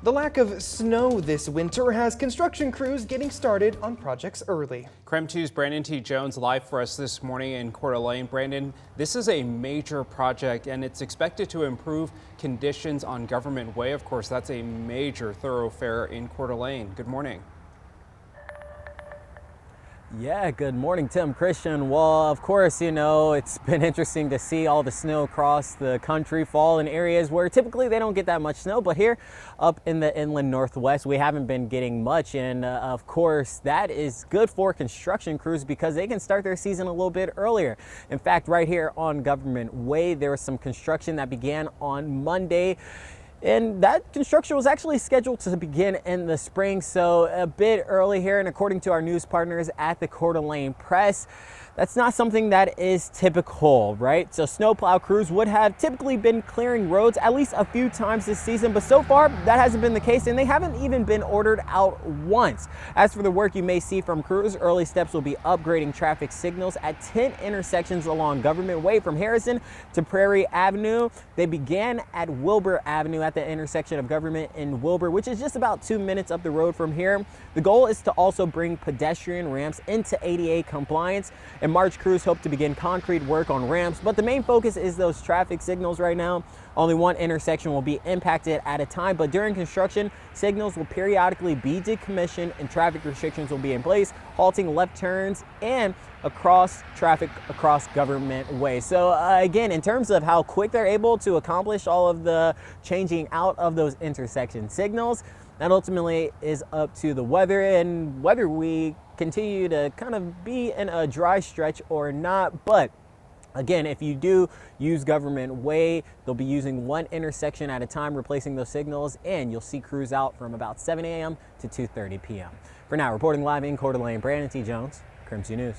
The lack of snow this winter has construction crews getting started on projects early. KREM 2's Brandon T. Jones live for us this morning in Coeur. Brandon, this is a major project and it's expected to improve conditions on Government Way. Of course, that's a major thoroughfare in Coeur. Good morning. Yeah, good morning, Tim, Christian. Well, of course, you know, it's been interesting to see all the snow across the country fall in areas where typically they don't get that much snow. But here up in the inland northwest, we haven't been getting much. And of course, that is good for construction crews because they can start their season a little bit earlier. In fact, right here on Government Way, there was some construction that began on Monday. And that construction was actually scheduled to begin in the spring, so a bit early here. And according to our news partners at the Coeur d'Alene Press, that's not something that is typical, right? So snowplow crews would have typically been clearing roads at least a few times this season, but so far that hasn't been the case, and they haven't even been ordered out once. As for the work you may see from crews, early steps will be upgrading traffic signals at 10 intersections along Government Way from Harrison to Prairie Avenue. They began at Wilbur Avenue at the intersection of Government and Wilbur, which is just about 2 minutes up the road from here. The goal is to also bring pedestrian ramps into ADA compliance. In March, crews hope to begin concrete work on ramps, but the main focus is those traffic signals right now. Only one intersection will be impacted at a time, but during construction, signals will periodically be decommissioned and traffic restrictions will be in place, halting left turns and traffic across Government Way. So again, in terms of how quick they're able to accomplish all of the changing out of those intersection signals, that ultimately is up to the weather and whether we continue to kind of be in a dry stretch or not. But again, if you do use Government Way, they'll be using one intersection at a time, replacing those signals, and you'll see crews out from about 7 a.m. to 2:30 p.m. For now, reporting live in Coeur d'Alene, Brandon T. Jones, KREM 2 News.